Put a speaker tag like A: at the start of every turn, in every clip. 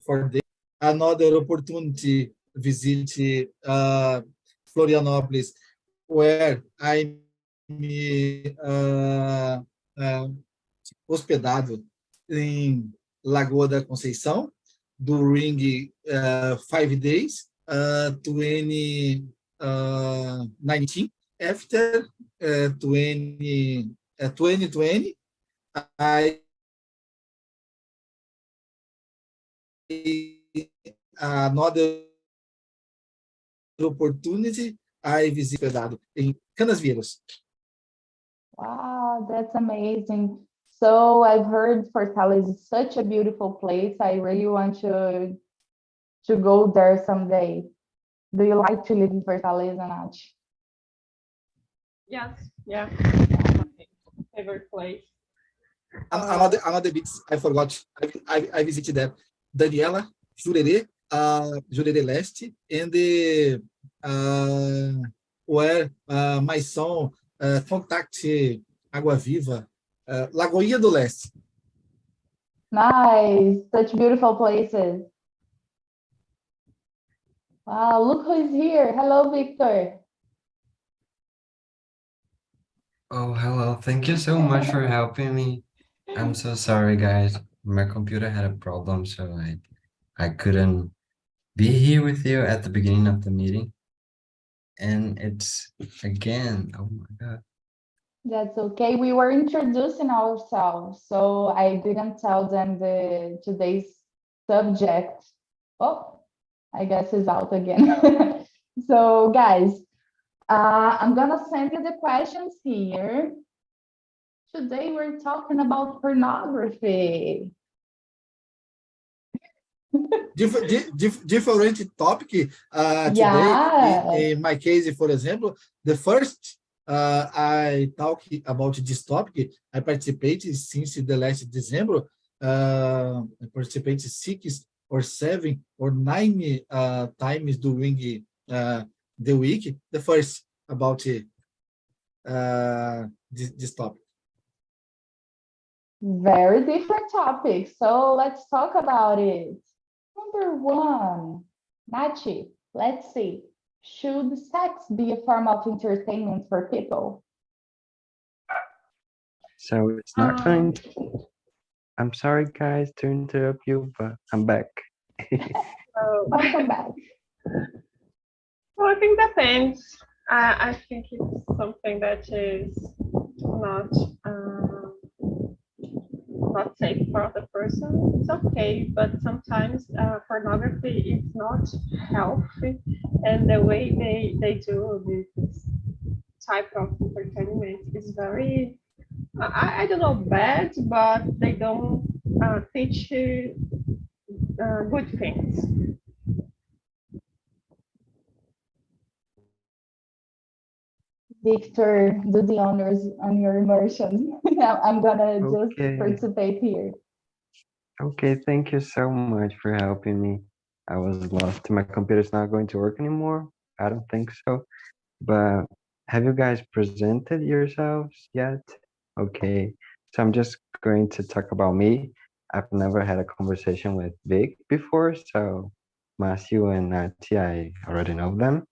A: 4 days. Another opportunity visit Florianópolis, where I'm hospedado em Lagoa da Conceição during 5 days, 2019. After 2020, I another opportunity, I visited in Canasvieiras.
B: Wow, that's amazing. So I've heard Fortaleza is such a beautiful place. I really want to go there someday. Do you like to live in Fortaleza, Nath?
C: Yes, yeah. My favorite place.
A: Another bits I forgot. I visited that. Daniela, Jurerê, Jurerê Leste, and where my son contact Água Viva, Lagoinha do Leste.
B: Nice, such beautiful places. Wow, look who's here. Hello, Victor.
D: Oh, hello. Thank you so much for helping me. I'm so sorry, guys. My computer had a problem, so I couldn't be here with you at the beginning of the meeting. And it's again, oh my God.
B: That's okay. We were introducing ourselves, so I didn't tell them today's subject. Oh, I guess it's out again. So, guys, I'm gonna send you the questions here. Today we're talking about pornography.
A: Different topic today.
B: Yeah.
A: In my case, for example, the first I talk about this topic, I participated since the last December. I participated 6 or 7 or 9 times during the week. The first about this topic.
B: Very different topic. So let's talk about it. Number 1, Nachi, let's see. Should sex be a form of entertainment for people?
E: So it's not going to... I'm sorry, guys, to interrupt you, but I'm back.
B: Welcome back.
C: Well, I think depends. I think it's something that is not not safe for the person. It's okay, but sometimes pornography is not healthy, and the way they do this type of entertainment is very, I don't know, bad, but they don't teach you good things.
B: Victor, do the honors on your immersion. I'm gonna just
E: Okay.
B: participate here.
E: Okay, thank you so much for helping me. I was lost. My computer's not going to work anymore. I don't think so. But have you guys presented yourselves yet? Okay, so I'm just going to talk about me. I've never had a conversation with Vic before, so Matthew and Nati, I already know them.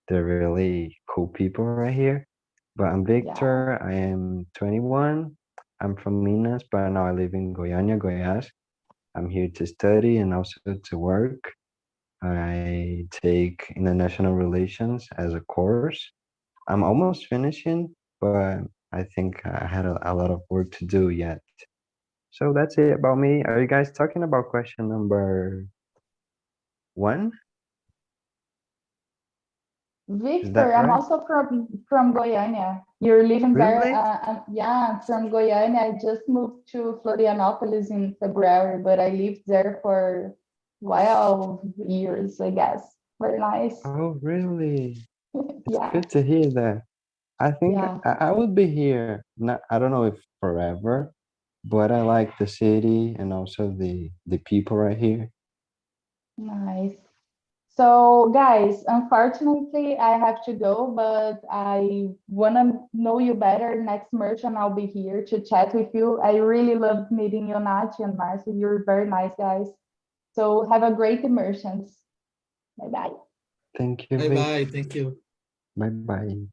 E: They're really cool people right here. But I'm Victor. I am 21. I'm from Minas, but now I live in Goiânia, Goiás. I'm here to study and also to work. I take international relations as a course. I'm almost finishing, but I think I had a lot of work to do yet. So that's it about me. Are you guys talking about question number 1?
B: Victor, I'm
E: right?
B: also from Goiânia. You're living
E: Really?
B: there? Yeah, I'm from Goiânia. I just moved to Florianópolis in February, but I lived there for 12 years, I guess. Very nice.
E: Oh, really? It's
B: Yeah.
E: good to hear that. I think
B: Yeah.
E: I would be here. Not, I don't know if forever, but I like the city and also the people right here.
B: Nice. So, guys, unfortunately, I have to go, but I want to know you better. Next merchant, I'll be here to chat with you. I really loved meeting you, Nachi and Marcia. You're very nice guys. So have a great immersions. Bye-bye.
E: Thank you, Vic.
A: Bye-bye. Thank you.
E: Bye-bye.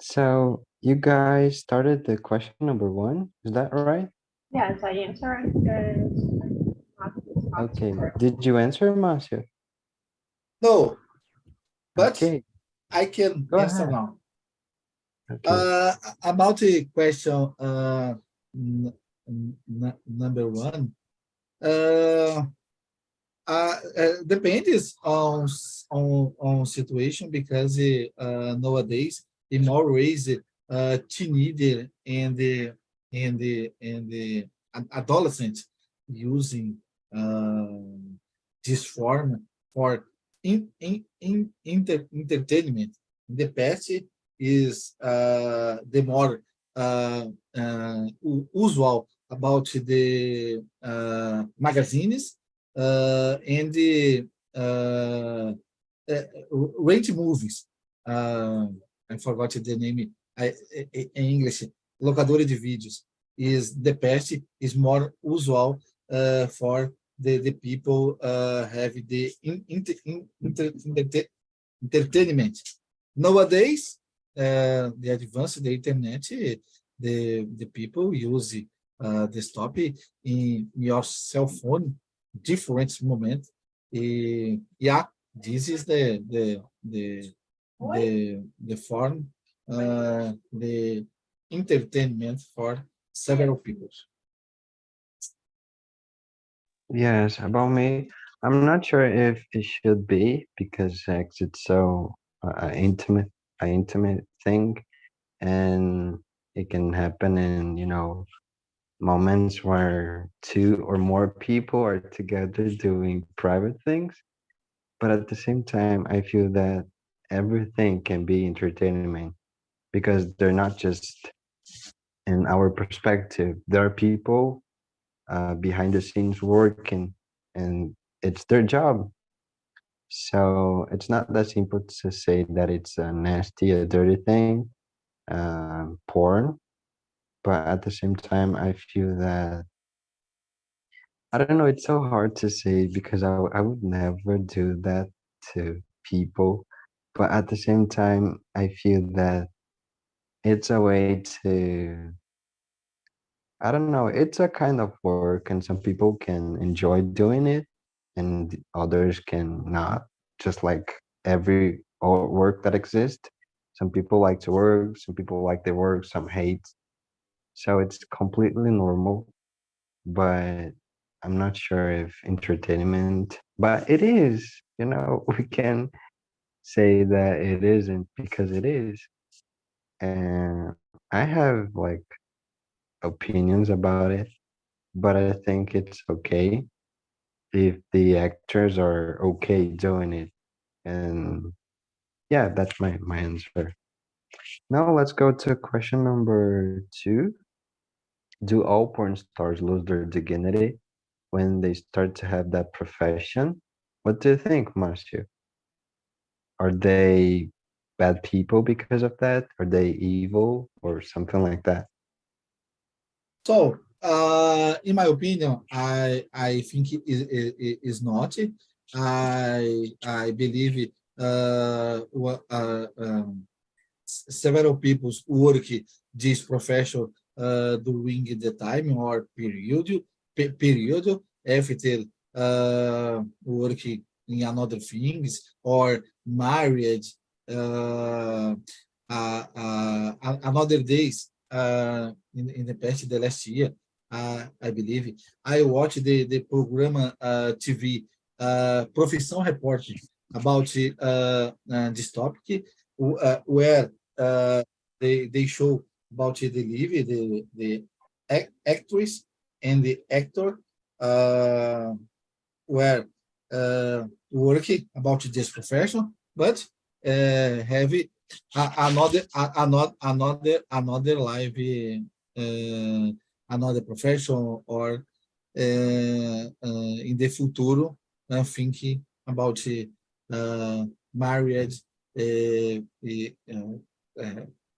E: So you guys started the question number 1, is that right?
C: Yes, I answered.
E: Okay. Did you answer, Marcio?
A: No, but
E: Okay,
A: I can
E: go
A: answer
E: ahead.
A: now.
E: Okay.
A: About the question number 1, depends on situation, because nowadays in more ways teenager and the adolescent using this form for entertainment. In the past is the more usual about the magazines and the rent movies. I forgot the name in English. Locadora de vídeos is the past is more usual for the people have the entertainment. Nowadays, the advance of the internet, the people use desktop in your cell phone different moment. Yeah, this is the form, the entertainment for several people.
E: Yes, about me, I'm not sure if it should be, because sex it's so intimate thing, and it can happen in, moments where 2 or more people are together doing private things. But at the same time, I feel that everything can be entertainment, because they're not just in our perspective. There are people behind the scenes working, and it's their job. So it's not that simple to say that it's a nasty, a dirty thing, porn. But at the same time, I feel that, I don't know, it's so hard to say, because I would never do that to people. But at the same time, I feel that it's a way to, I don't know, it's a kind of work, and some people can enjoy doing it and others can not. Just like every work that exists, some people like to work, some people like their work, some hate. So it's completely normal, but I'm not sure if entertainment, but it is, we can say that it isn't, because it is. And I have like opinions about it, but I think it's okay if the actors are okay doing it. And yeah, that's my answer. Now let's go to question number 2. Do all porn stars lose their dignity when they start to have that profession? What do you think, Marcio? Are they bad people because of that? Are they evil or something like that?
A: So, in my opinion, I think it is not. I believe several people work this profession during the time or period after working in another things or married another days in the past, the last year, I believe, I watched the program TV Profissão Repórter about this topic, where they show about the live the actress and the actor were working about this profession, but have another life, another profession, or in the future thinking about marriage,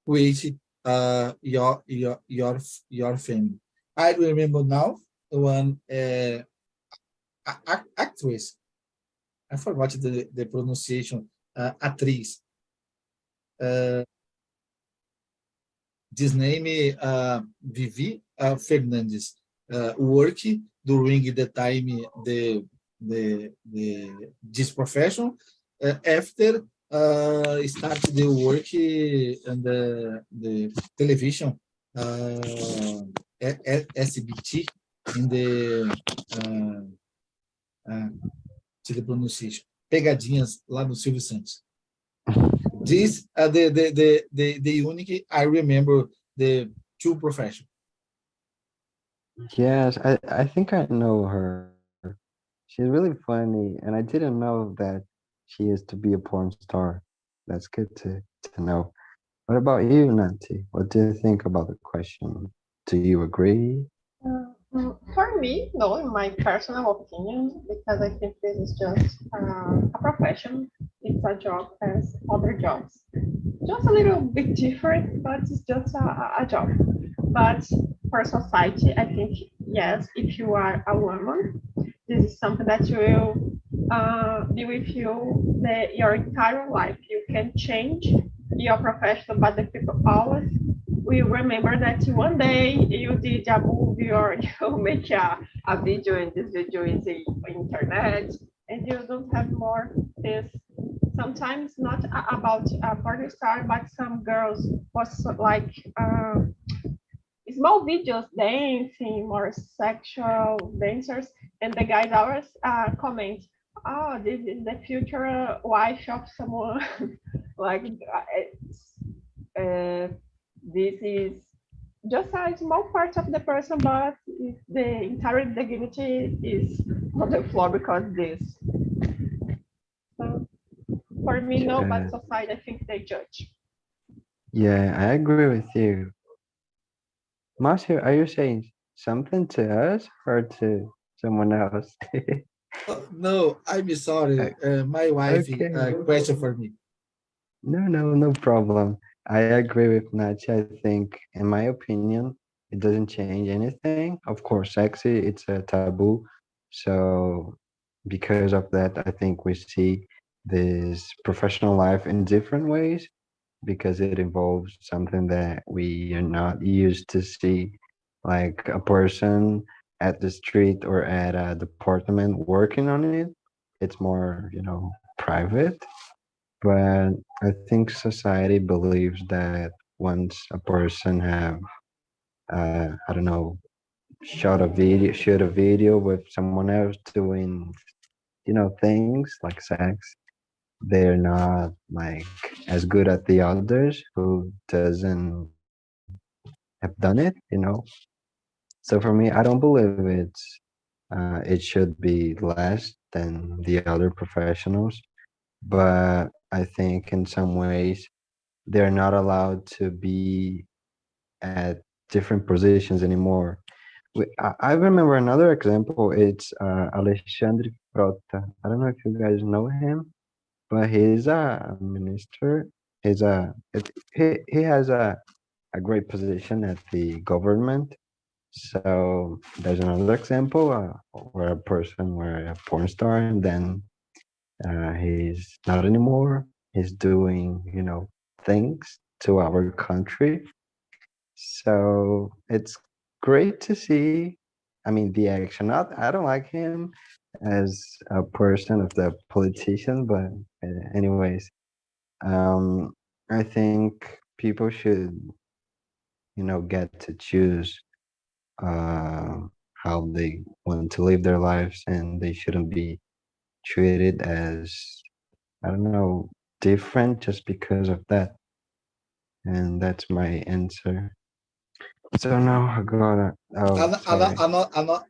A: with your family. I remember now one actress. I forgot the pronunciation. Atriz. This name Vivi Fernandes work during the time this profession. After started the work in the television SBT in the to the pronunciation pegadinhas lá no Silvio Santos. This the unique I remember the two profession.
E: Yes, I think I know her. She's really funny, and I didn't know that she used to be a porn star. That's good to know. What about you, Nancy? What do you think about the question? Do you agree?
C: For me, no, in my personal opinion, because I think this is just a profession. It's a job as other jobs. Just a little bit different, but it's just a job. But for society, I think, yes, if you are a woman, this is something that will be with you your entire life. You can change your profession, but the people always will remember that one day you did a movie or you make a video and this video is in internet and you don't have more this. Sometimes not about a porn star, but some girls was like small videos dancing, more sexual dancers, and the guys always comment, "Oh, this is the future wife of someone." Like this is just a small part of the person, but the entire dignity is on the floor because this. So for me, no, but society, I think they judge.
E: Yeah, I agree with you. Marcio, are you saying something to us or to someone else?
A: No, I'm sorry. My wife
E: Okay.
A: question for me.
E: No problem. I agree with Nachi. I think, in my opinion, it doesn't change anything. Of course, sexy, it's a taboo. So, because of that, I think we see this professional life in different ways because it involves something that we are not used to see, like a person at the street or at a department working on it. It's more, private. But I think society believes that once a person have, I don't know, shoot a video with someone else doing, things like sex, they're not like as good at the others who doesn't have done it. So for me, I don't believe it should be less than the other professionals, but I think in some ways they're not allowed to be at different positions anymore. I remember another example. It's Alexandre Frota. I don't know if you guys know him, but he's a minister. He has a great position at the government. So there's another example where a person were a porn star and then he's not anymore. He's doing, things to our country. So it's great to see. I mean, the action. Not, I don't like him as a person of the politician, but anyways, um, I think people should, get to choose uh, how they want to live their lives, and they shouldn't be treated as, I don't know, different just because of that. And that's my answer. So now I got sorry.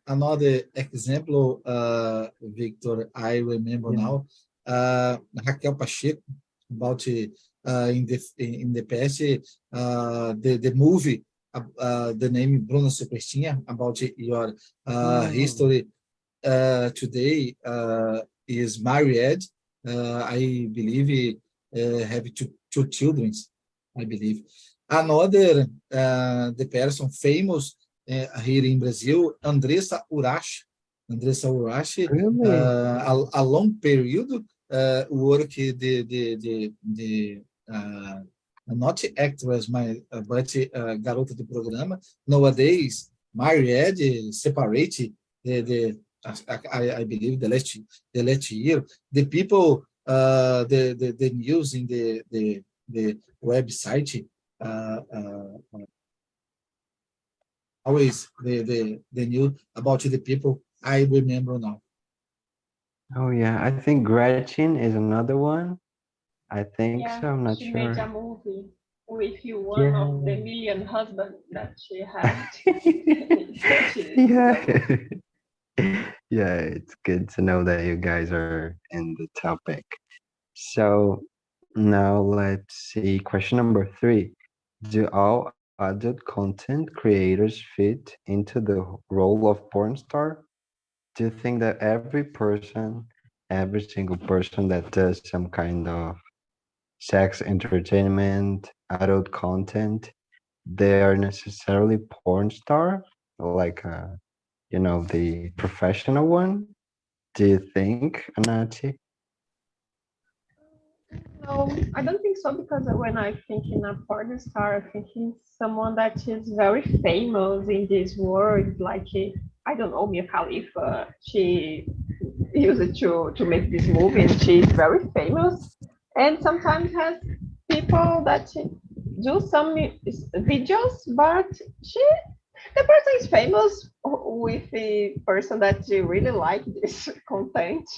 A: Another example, Victor, I remember
E: Yeah.
A: now, Raquel Pacheco, about in the past, the movie, the name Bruna Superstinha, about your history today is married. I believe have two children, I believe. Another, the person famous here in Brazil, Andressa Urach, Andressa Urashi,
E: Really?
A: a long period work not actress, but garota de programa. Nowadays, married, separate, I believe the last year, the people, the news in the website, always the news about the people. I remember now.
E: Oh yeah, I think Gretchen is another one. I think
C: Yeah,
E: so. I'm not
C: she made a
E: sure.
C: movie with you, one
E: Yeah.
C: of the million husbands that she had.
E: Yeah. Yeah, it's good to know that you guys are in the topic. So now let's see. Question number 3. Do all adult content creators fit into the role of porn star? Do you think that every single person that does some kind of sex entertainment, adult content, they are necessarily porn star? Like, the professional one? Do you think, Anati?
C: No, I don't think so, because when I think in a porn star, I think in someone that is very famous in this world, like I don't know, Mia Khalifa. She used it to make this movie, and she's very famous. And sometimes has people that do some videos, but she the person is famous with the person that really like this content.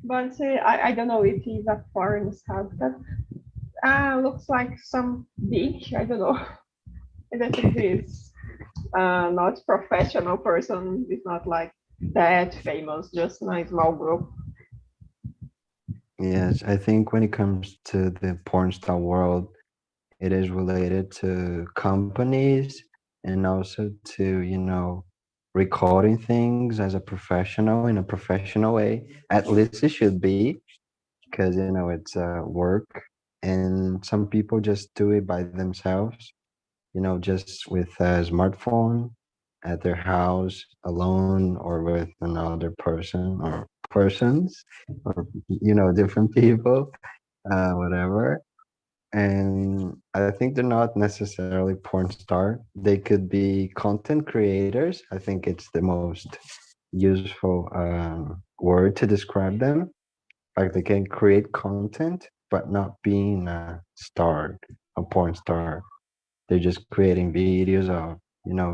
C: But I don't know if he's a foreign star, because looks like some big, I don't know. And I think this not professional person is not like that famous, just in a small group.
E: Yes, I think when it comes to the porn star world, it is related to companies and also to, recording things as a professional in a professional way. At least it should be, because, it's work. And some people just do it by themselves, just with a smartphone at their house alone or with another person or persons or, different people, whatever. And I think they're not necessarily porn star. They could be content creators. I think it's the most useful word to describe them. Like they can create content, but not being a star, a porn star. They're just creating videos of,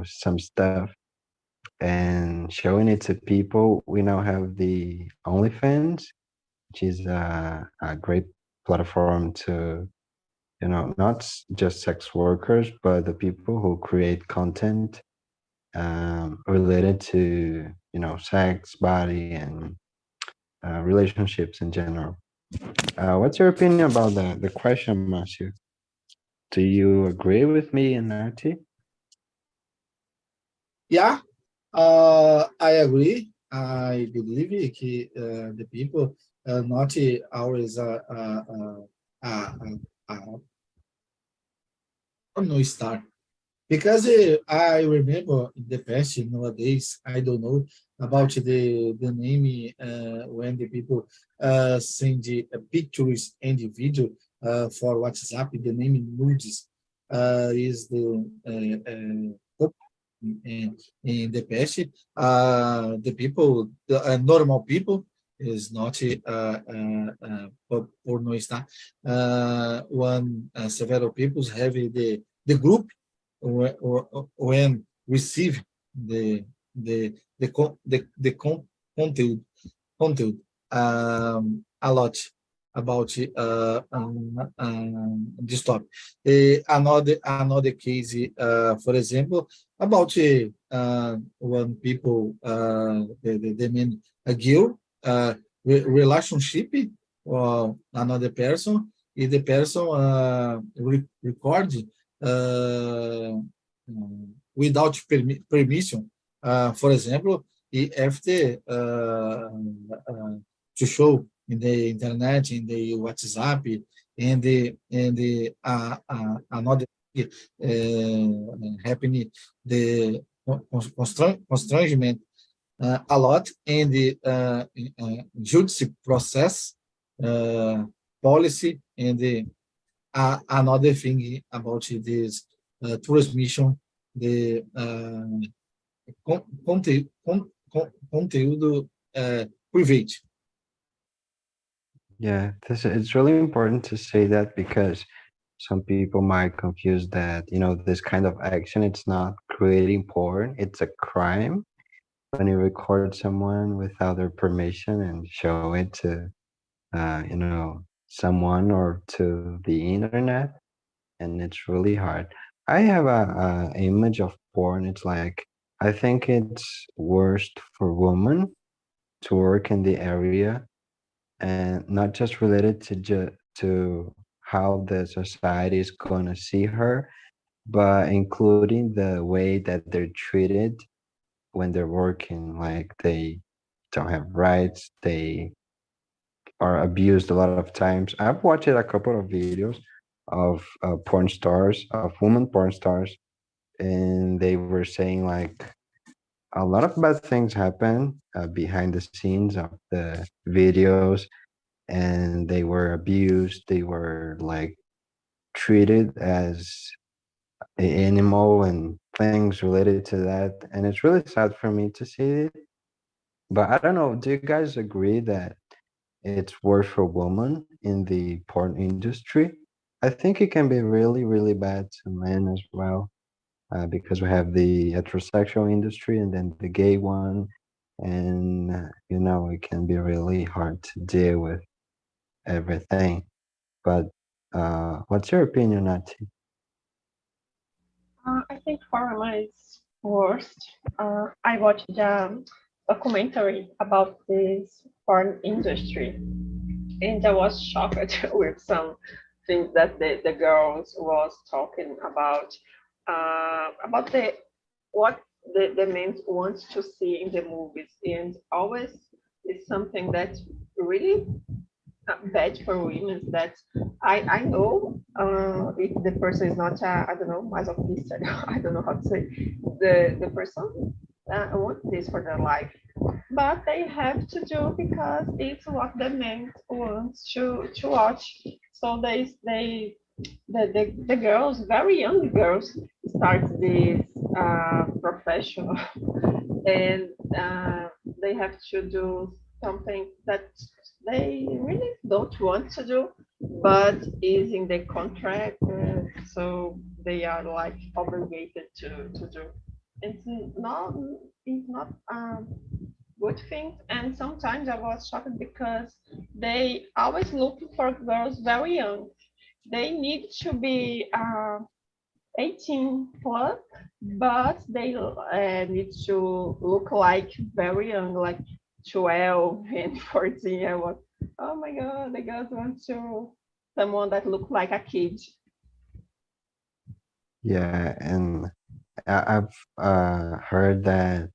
E: some stuff and showing it to people. We now have the OnlyFans, which is a great platform to, not just sex workers, but the people who create content related to, sex, body, and relationships in general. What's your opinion about the question, Matthew? Do you agree with me and Nati?
A: Yeah, I agree. I believe the people not always no star. Because I remember in the past, nowadays, I don't know about the name when the people send pictures and video for WhatsApp, the name nudes is in the past. The people, the normal people, is not porno star. When several people have the group when receive the content a lot about this topic. Another case, for example, about when people they mean a girl relationship or another person, if the person record without permission. For example, after to show in the internet, in the WhatsApp, and the another happening the constrangement a lot in the judicial process, policy, and another thing about this transmission, the conteúdo private.
E: Yeah, it's really important to say that because some people might confuse that, this kind of action, it's not creating porn, it's a crime when you record someone without their permission and show it to, someone or to the internet, and it's really hard. I have a image of porn. It's like, I think it's worst for women to work in the area, and not just related to how the society is gonna see her, but including the way that they're treated when they're working. Like they don't have rights, they are abused a lot of times. I've watched a couple of videos of porn stars, of women porn stars, and they were saying like a lot of bad things happen behind the scenes of the videos, and they were abused. They were like treated as an animal and things related to that. And it's really sad for me to see it. But I don't know, do you guys agree that it's worse for women in the porn industry? I think it can be really, really bad to men as well, because we have the heterosexual industry and then the gay one. And, it can be really hard to deal with everything. But what's your opinion, Nati?
C: I think pharma is worst. I watched a documentary about this porn industry, and I was shocked with some things that the girls was talking about what the men wants to see in the movies, and always is something that really bad for women. That I know if the person is not I don't know masochist, I don't know how to say, the person want this for their life, but they have to do because it's what the men wants to watch. So the girls, very young girls, start this professional, and they have to do something that they really don't want to do, but is in the contract, so they are like obligated to do. It's not it's not good thing, and sometimes I was shocked because they always look for girls very young. They need to be 18 plus, but they need to look like very young, like 12 and 14. I was, oh my God, the girls want to someone that look like a kid.
E: Yeah, and I've heard that,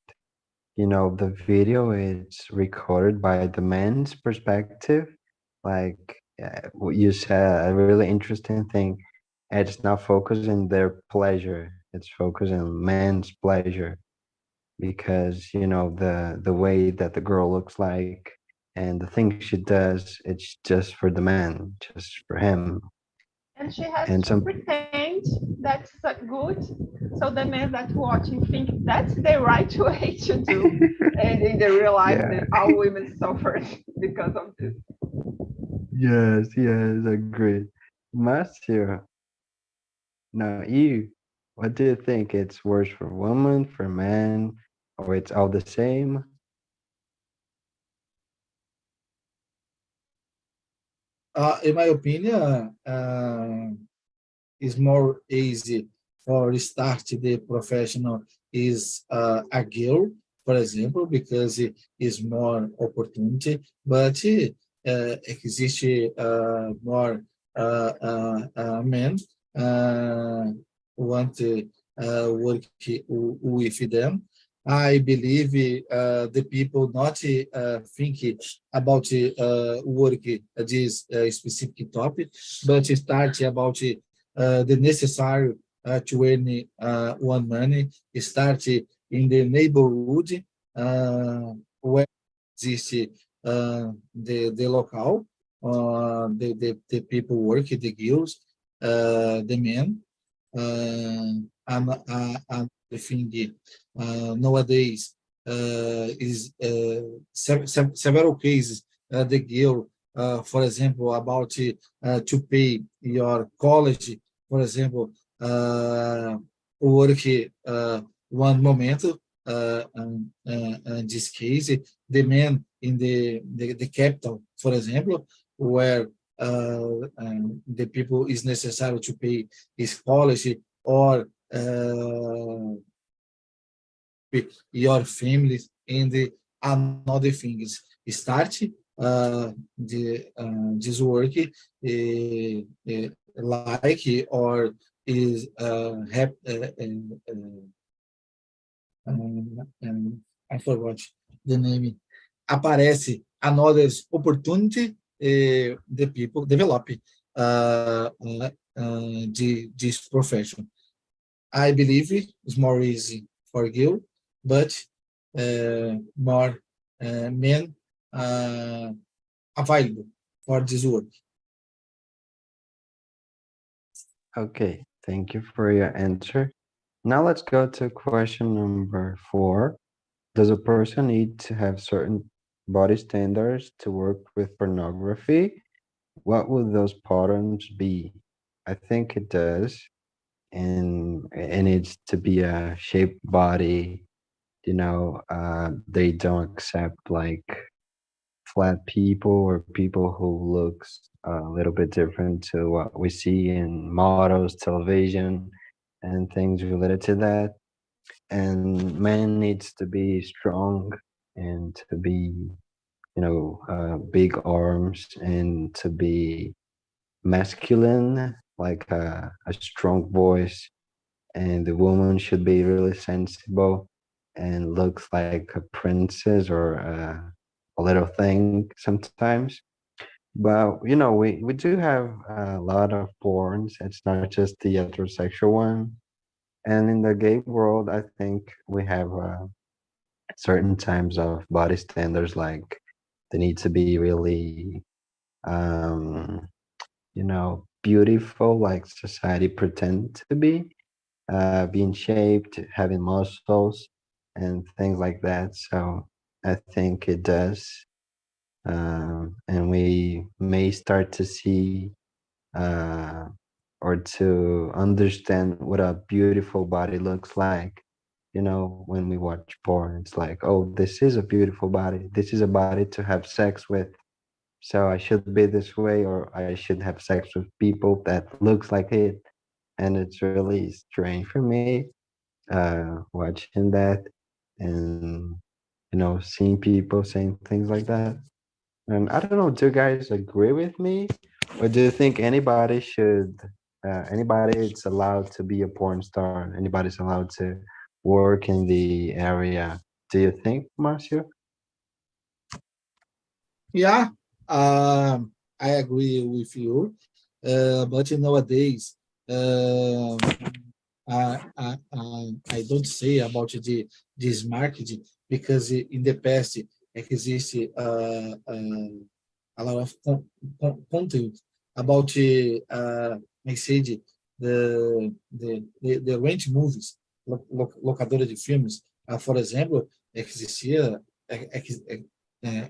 E: the video is recorded by the man's perspective. Like what you said, a really interesting thing. It's not focused in their pleasure. It's focused on man's pleasure because, the way that the girl looks like and the things she does, it's just for the man, just for him.
C: And she has
E: And
C: to
E: some,
C: pretend that's good, so the men that watching think that's the right way to do, and in the real life,
E: yeah,
C: all women suffer because of this.
E: yes, agreed. Marcio, now you, what do you think? It's worse for women, for men, or it's all the same?
A: In my opinion, is more easy for start the professional is a girl, for example, because it is more opportunity, but exist more men want to work with them. I believe the people not think about work this specific topic, but start about the necessary to earn one money, start in the neighborhood where existe the local, the people work, the girls, the men, and the thing nowadays is several cases. The girl, for example, about to pay your college, for example, work one moment. In this case, the man in the capital, for example, where the people is necessary to pay his college or your family, and another thing is start this work like or is I forgot the name. Aparece another opportunity. The people develop this profession. I believe it's more easy for you, but more men available for this work.
E: Okay, thank you for your answer. Now let's go to question number 4. Does a person need to have certain body standards to work with pornography? What would those patterns be? I think it does. And it needs to be a shaped body. They don't accept like flat people or people who looks a little bit different to what we see in models, television, and things related to that. And man needs to be strong and to be, big arms and to be masculine, like a strong voice. And the woman should be really sensible and looks like a princess or a little thing sometimes. But we do have a lot of porns. It's not just the heterosexual one. And in the gay world, I think we have certain times of body standards, like they need to be really, beautiful, like society pretend to be, being shaped, having muscles, and things like that. So I think it does. And we may start to see uh, or to understand what a beautiful body looks like. When we watch porn, it's like, oh, this is a beautiful body. This is a body to have sex with. So I should be this way, or I should have sex with people that looks like it. And it's really strange for me watching that and seeing people saying things like that. And I don't know, do you guys agree with me, or do you think anybody is allowed to be a porn star? Anybody's allowed to work in the area? Do you think, Marcio?
A: Yeah, I agree with you. But nowadays, I don't say about this marketing because in the past exists a lot of content about I said the rent movies, locadora de filmes. For example, existia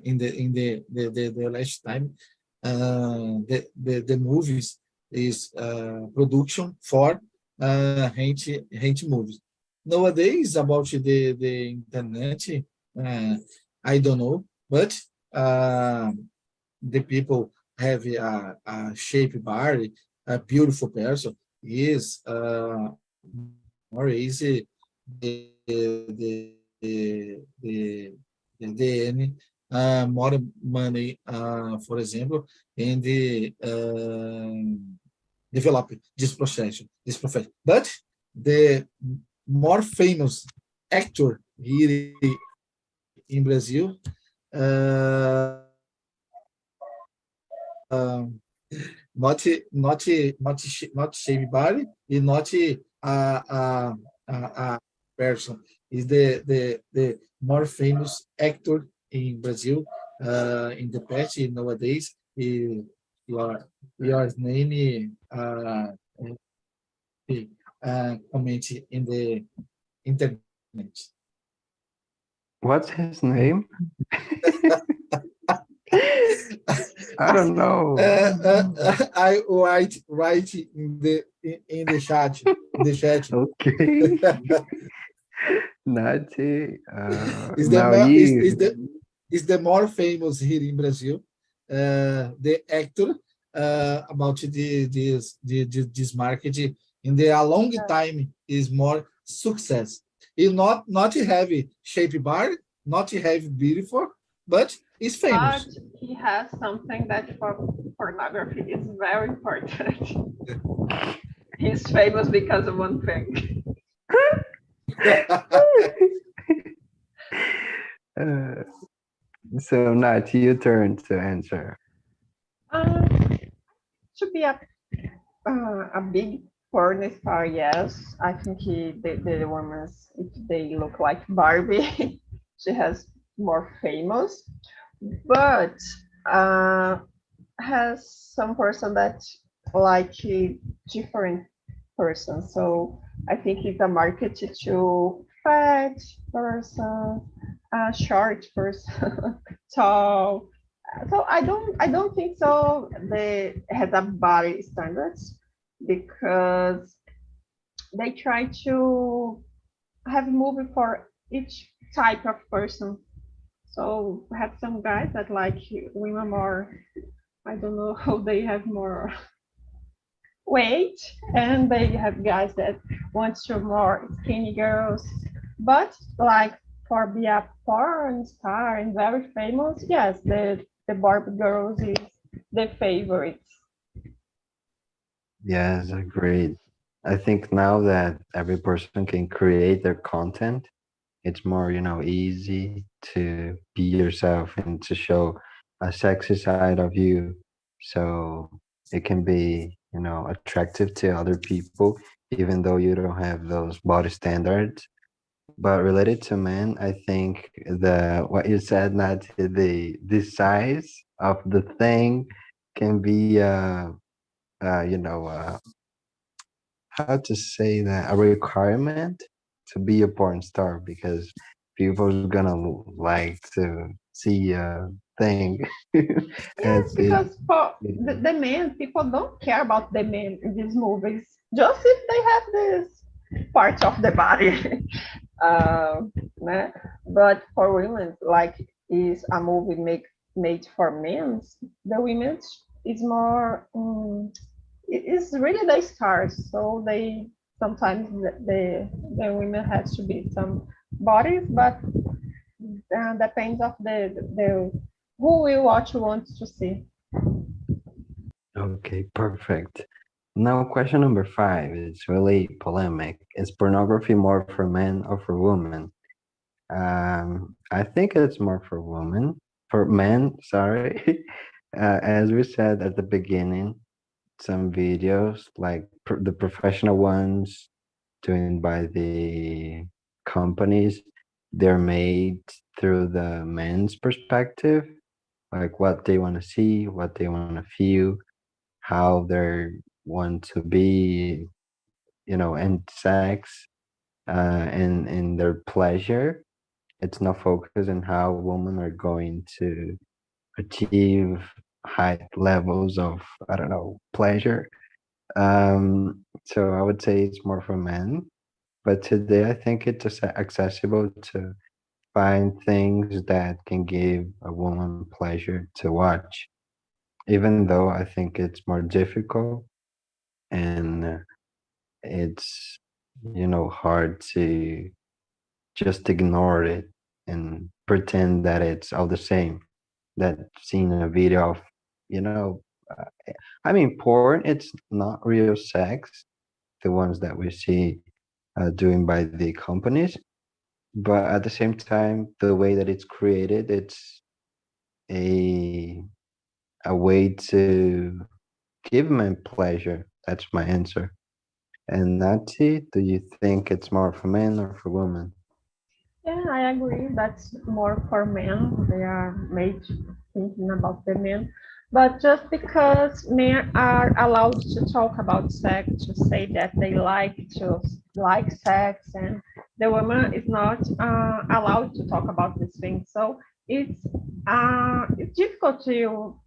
A: in the last time the movies is production for rent movies. Nowadays, about the internet, uh, I don't know, but the people have a shape body, a beautiful person is more easy the the more money, for example, in the develop this profession. But the more famous actor here in Brazil, uh, not not shaved body, and not person. Is the more famous actor in Brazil in the past. Nowadays, your your name comment in the internet.
E: What's his name? I don't know.
A: I write in the chat. In the chat.
E: Okay. Nath,
A: Is the
E: now
A: ma-
E: you.
A: is the more famous here in Brazil. The actor about this market in the a long time is more success. It not have shape bar, not have beautiful, but it's
C: But
A: famous.
C: he has something that for pornography is very important. He's famous because of one thing.
E: Uh, so Nath, your turn to answer.
C: To be a big porn star, yes. I think the women, if they look like Barbie, she has more famous. But has some person that like a different person. So I think it's a market to fat person, a short person, tall. So I don't think so. They has a body standards because they try to have movie for each type of person. So we have some guys that like women more. I don't know how they have more weight, and they have guys that want to more skinny girls. But like for be a porn star and very famous, yes, the Barbie girls is the favorite.
E: Yes, agreed. I think now that every person can create their content, it's more, easy to be yourself and to show a sexy side of you. So it can be, attractive to other people, even though you don't have those body standards. But related to men, I think the what you said, Nat, the size of the thing can be how to say that, a requirement to be a porn star, because people's gonna like to see a thing
C: Yes,
E: as it.
C: because for the men, people don't care about the men in these movies. Just if they have this part of the body. Né? But for women, like is a movie made for men, the women is more. It is really the stars, so they sometimes the women has to be some bodies, but depends of the who will watch wants to see.
E: Okay, perfect. Now, question number 5 is really polemic. Is pornography more for men or for women? I think it's more for women, for men, sorry. As we said at the beginning, some videos, like the professional ones doing by the companies, they're made through the men's perspective, like what they want to see, what they want to feel, how they want to be, and sex, and in their pleasure. It's not focused on how women are going to achieve high levels of, I don't know, pleasure. So I would say it's more for men. But today I think it's accessible to find things that can give a woman pleasure to watch, even though I think it's more difficult, and it's, hard to just ignore it and pretend that it's all the same. That seeing a video of, you know, uh, I mean, porn, it's not real sex, the ones that we see doing by the companies. But at the same time, the way that it's created, it's a a way to give men pleasure. That's my answer. And Nati, do you think it's more for men or for women?
C: Yeah, I agree. That's more for men. They are made thinking about the men. But just because men are allowed to talk about sex, to say that they like sex, and the woman is not allowed to talk about these things. So it's difficult to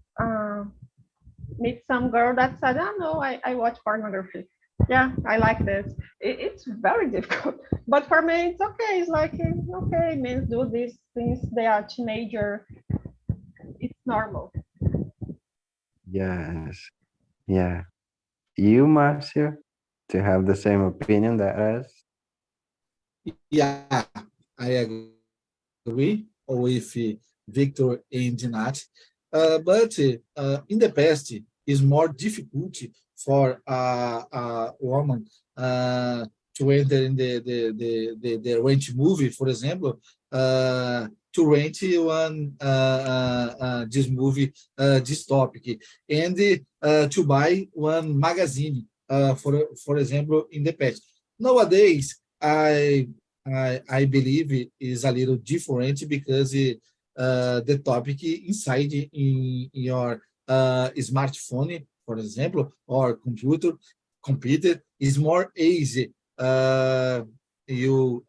C: meet some girl that said, "Oh no, I watch pornography. Yeah, I like this." It's very difficult. But for me, it's okay. It's like okay, men do these things. They are teenager. It's normal.
E: Yes. Yeah. You, Marcia, to have the same opinion that us?
A: Yeah, I agree with Victor and Nat. But in the past, it's more difficult for a woman to enter in the rent movie, for example, to rent one this movie, this topic, and to buy one magazine, for example, in the past. Nowadays, I believe it is a little different because the topic inside in your smartphone, for example, or computer is more easy. You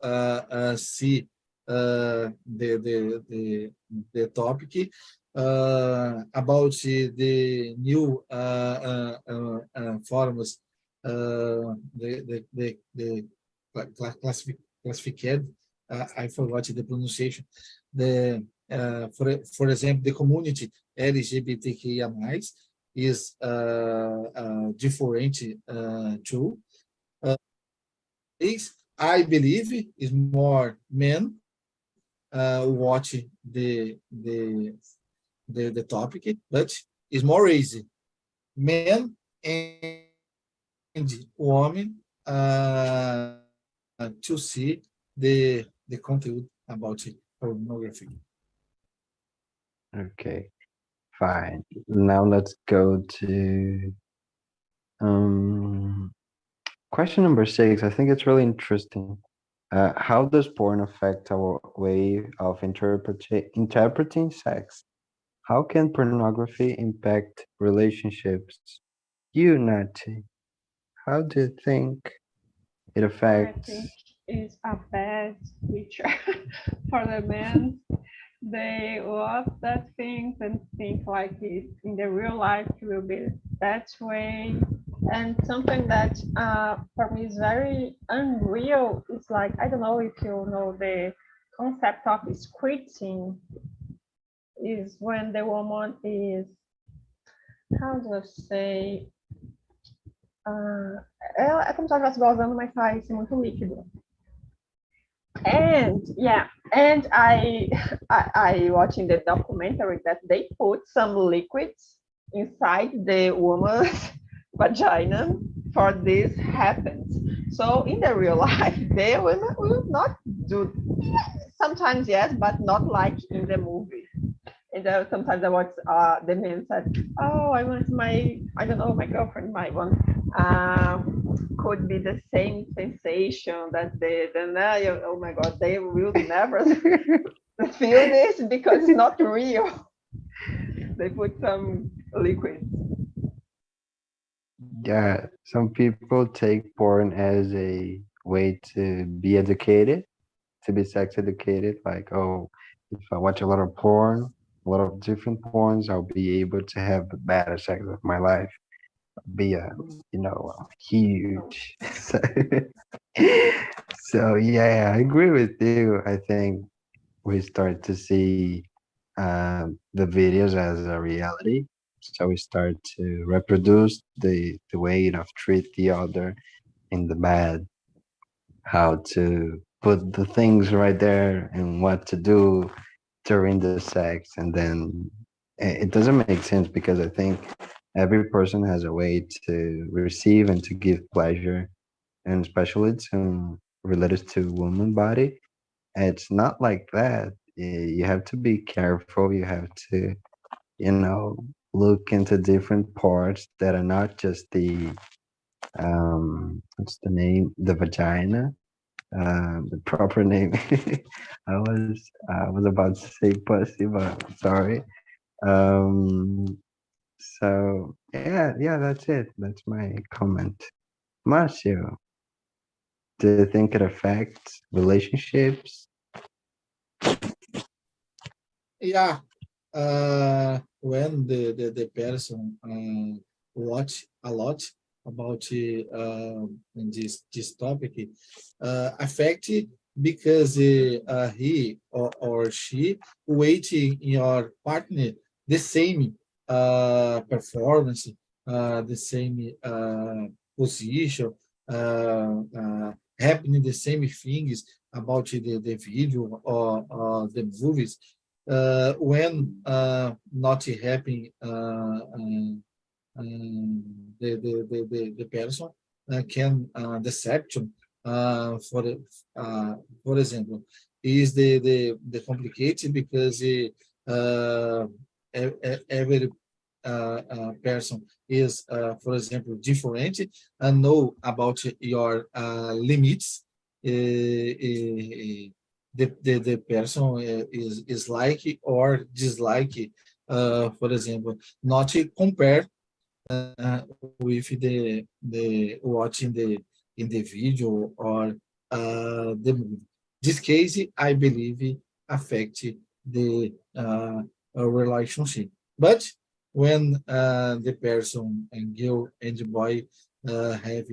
A: see the topic about the new forms, the classified. I forgot the pronunciation. The for example, the community LGBTQIA+ is different too. Is I believe is more men watch the topic, but it's more easy. Men and women to see the content about pornography.
E: Okay, fine. Now let's go to question number 6. I think it's really interesting. How does porn affect our way of interpreting sex? How can pornography impact relationships? You, Nati, how do you think it
C: I
E: affects?
C: think it's a bad picture for the men. They watch that things and think like it in the real life will be that way. And something that for me is very unreal is like, I don't know if you know the concept of squirting, is when the woman is, how do I say? É como se ela estivesse gozando, mas sai muito líquido. And yeah, and I watching the documentary that they put some liquids inside the woman's vagina for this happens. So in the real life, the women will not do. Sometimes yes, but not like in the movie. And sometimes I watch the men said, "Oh, I want I don't know, my girlfriend might want could be the same sensation that oh my God, they will never feel this because it's not real." They put some liquid.
E: Yeah, some people take porn as a way to be educated, to be sex educated. Like, oh, if I watch a lot of porn, a lot of different porns, I'll be able to have better sex of my life. Be huge. So yeah, I agree with you. I think we start to see the videos as a reality. So we start to reproduce the way of treat the other in the bed, how to put the things right there and what to do during the sex. And then it doesn't make sense because I think every person has a way to receive and to give pleasure, and especially to related to woman body. It's not like that. You have to be careful. You have to, look into different parts that are not just what's the name? The vagina. The proper name. I was about to say pussy, but sorry. Um, so yeah, that's it. That's my comment. Marcio, do you think it affects relationships?
A: Yeah, when the person watch a lot about this topic, affect because he or she waiting your partner the same performance, the same position, happening the same things about the video or the movies when not happy the person can deception for example is the complicated because every person is for example different and know about your limits the person is like or dislike for example not to compare with the watching the in the video or the movie. This case, I believe, affect the relationship. But when the person and girl and the boy have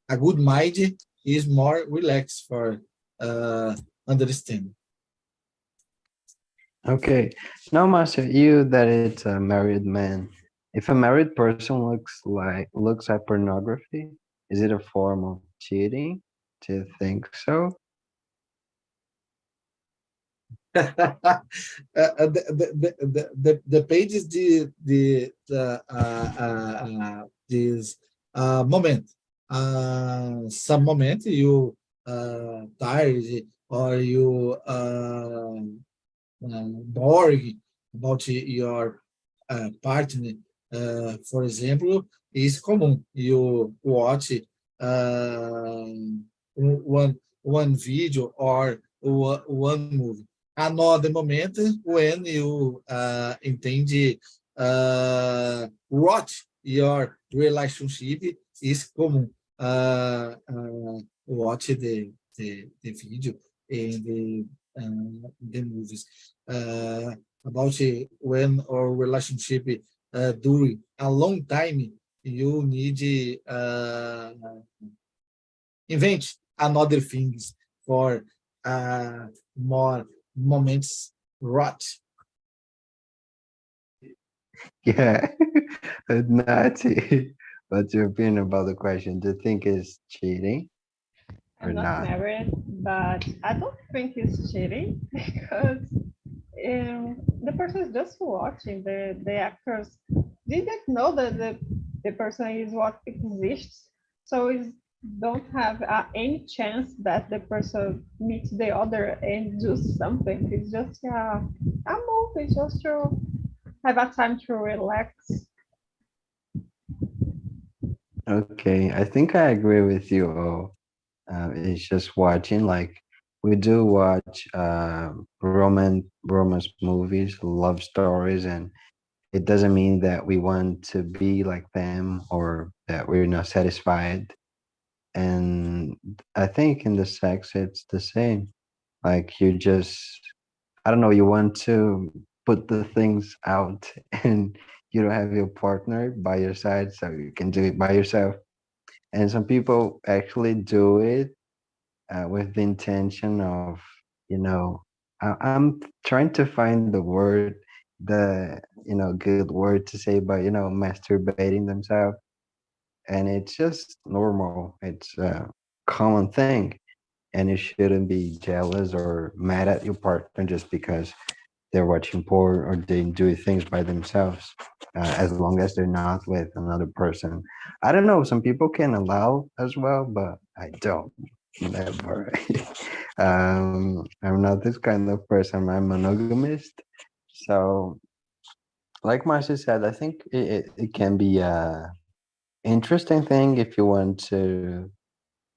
A: a good mind, is more relaxed for understanding.
E: Okay. Now, Master, you that it's a married man. If a married person looks at pornography, is it a form of cheating? Do you think so?
A: The page is this moment. Some moment you tired or you boring about your partner. For example, is common you watch uh, one video or one movie. Another moment when you entende what your relationship is common. Watch the video and the movies about when our relationship during a long time you need invent another things for more moments rot.
E: Yeah, Nati, what's your opinion about the question? Do you think it's cheating or
C: I'm not
E: not?
C: married, but I don't think it's cheating because the person is just watching. The actors didn't know that the person is what exists, so it don't have any chance that the person meets the other and do something. It's just a movie, just to have a time to relax.
E: Okay, I think I agree with you. It's just watching. Like we do watch romance movies, love stories, and it doesn't mean that we want to be like them or that we're not satisfied. And I think in the sex, it's the same. Like you just, I don't know, you want to put the things out and you don't have your partner by your side, so you can do it by yourself. And some people actually do it with the intention of, I'm trying to find the word, good word to say, but, masturbating themselves. And it's just normal. It's a common thing. And you shouldn't be jealous or mad at your partner just because they're watching porn or they do things by themselves, as long as they're not with another person. I don't know. Some people can allow as well, but I don't. Never. I'm not this kind of person. I'm monogamist. So, like Marcia said, I think it can be interesting thing if you want to,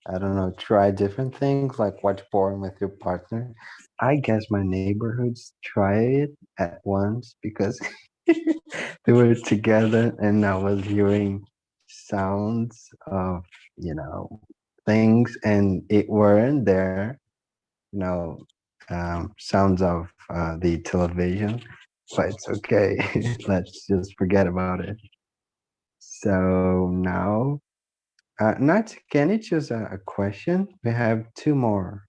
E: I don't know, try different things like watch porn with your partner. I guess my neighborhoods try it at once because they were together and I was hearing sounds of, things and it weren't there, you know, sounds of the television, but it's okay. Let's just forget about it. So now, Nat, can you choose a question? We have two more.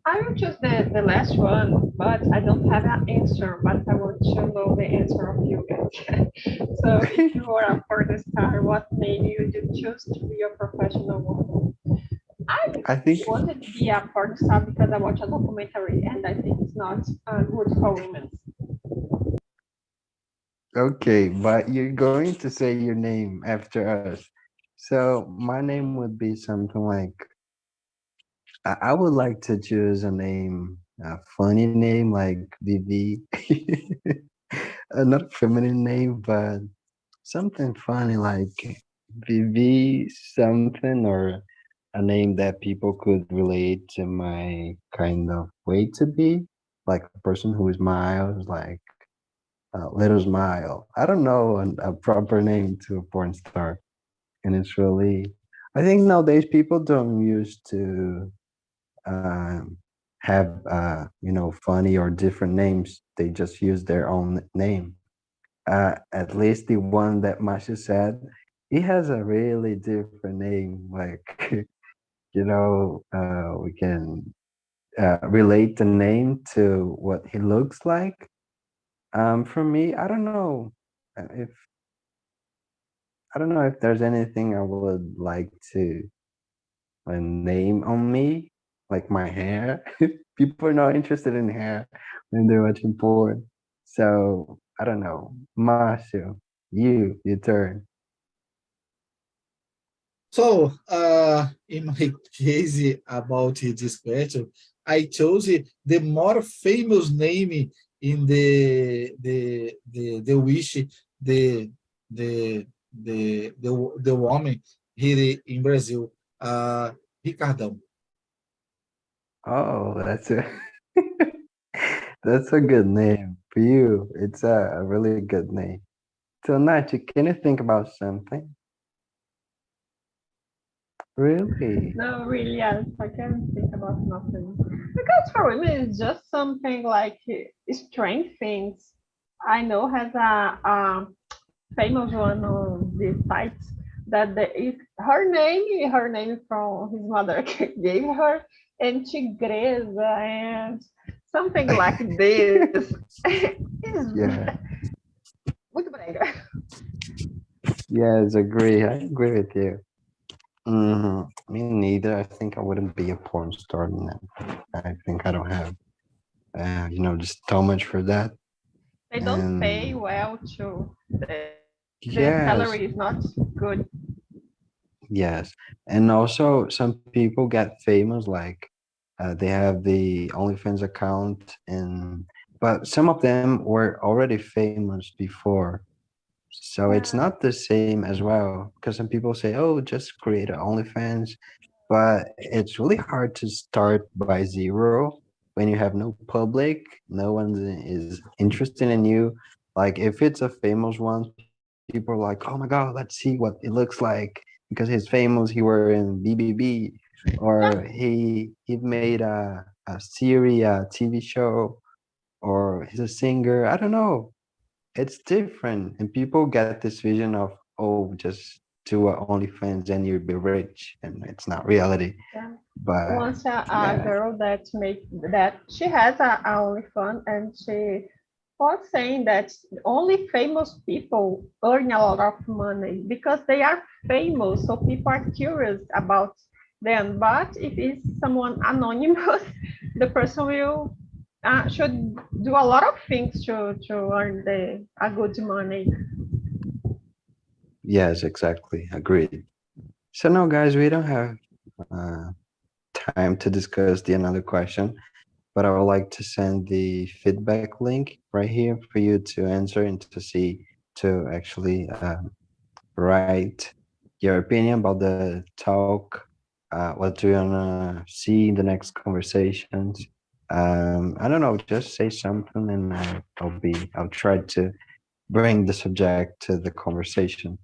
C: I will choose the last one, but I don't have an answer, but I want to know the answer of you guys. So if you were a porn star, what made you choose to be a professional one? I
E: I think,
C: wanted to be a porn star because I watched a documentary and I think it's not good for women.
E: okay, but you're going to say your name after us. So my name would be something like, I would like to choose a name, a funny name like Vivi. Not a feminine name, but something funny like Vivi something, or a name that people could relate to my kind of way to be, like a person who smiles, like Little Smile. I don't know a proper name to a porn star, and it's really. I think nowadays people don't used to um, have funny or different names. They just use their own name. At least the one that Masha said, he has a really different name. Like we can relate the name to what he looks like. For me, if I don't know if there's anything I would like to name on me, like my hair. People are not interested in hair when they're watching porn. So I don't know. Marcio, your turn.
A: So, in my case about this question, I chose the more famous name in the wish the the the woman here in Brazil, Ricardão.
E: Oh, that's a that's a good name for you. It's a really good name. So Nachi, can you think about something? Really?
C: No, really, yes, I can't think about nothing. Because for women, it's just something like strange things. I know has a famous one on the site that her name from his mother gave her, and Tigresa and something like this. Is
E: Yeah.
C: muito brega.
E: Yes, agree. I agree with you. Me neither. I think I wouldn't be a porn star now. I think I don't have, just so much for that.
C: They don't pay
E: And
C: well too. The
E: yes,
C: salary is not good.
E: yes. And also some people get famous, like they have the OnlyFans account, but some of them were already famous before. So it's
C: Yeah.
E: not the same as well. Because some people say, oh, just create an OnlyFans. But it's really hard to start by zero when you have no public, no one is interested in you. Like if it's a famous one, people are like, oh my God, let's see what it looks like because he's famous. He were in BBB, or he made a series, a TV show, or he's a singer. I don't know. It's different, and people get this vision of, oh, just do a OnlyFans and you'll be rich, and it's not reality.
C: Yeah.
E: But
C: Once a
E: yeah,
C: girl that she has a OnlyFans and she was saying that only famous people earn a lot of money because they are famous, so people are curious about them. But if it's someone anonymous, the person will should do a lot of things to earn a good money.
E: yes, exactly, agreed. So now, guys, we don't have uh, time to discuss the another question. but I would like to send the feedback link right here for you to answer and to see, to actually write your opinion about the talk, what do you wanna see in the next conversations. I don't know, just say something and I'll try to bring the subject to the conversation.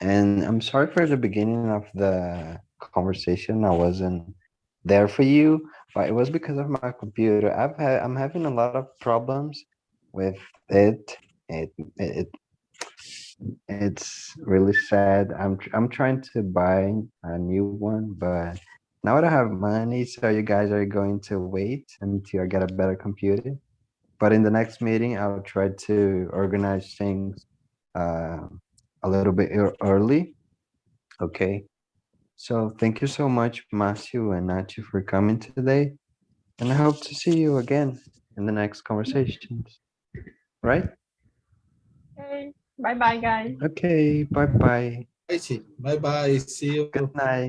E: And I'm sorry for the beginning of the conversation. I wasn't there for you, but it was because of my computer. I'm having a lot of problems with it. It it's really sad. I'm trying to buy a new one, but now I don't have money, so you guys are going to wait until I get a better computer. But in the next meeting, I'll try to organize things uh, a little bit early. Okay. So thank you so much, Matthew and Nachi, for coming today. And I hope to see you again in the next conversations. Right?
C: Okay, bye bye, guys.
E: Okay. Bye bye.
A: Bye bye. See
E: Good
A: you.
E: night.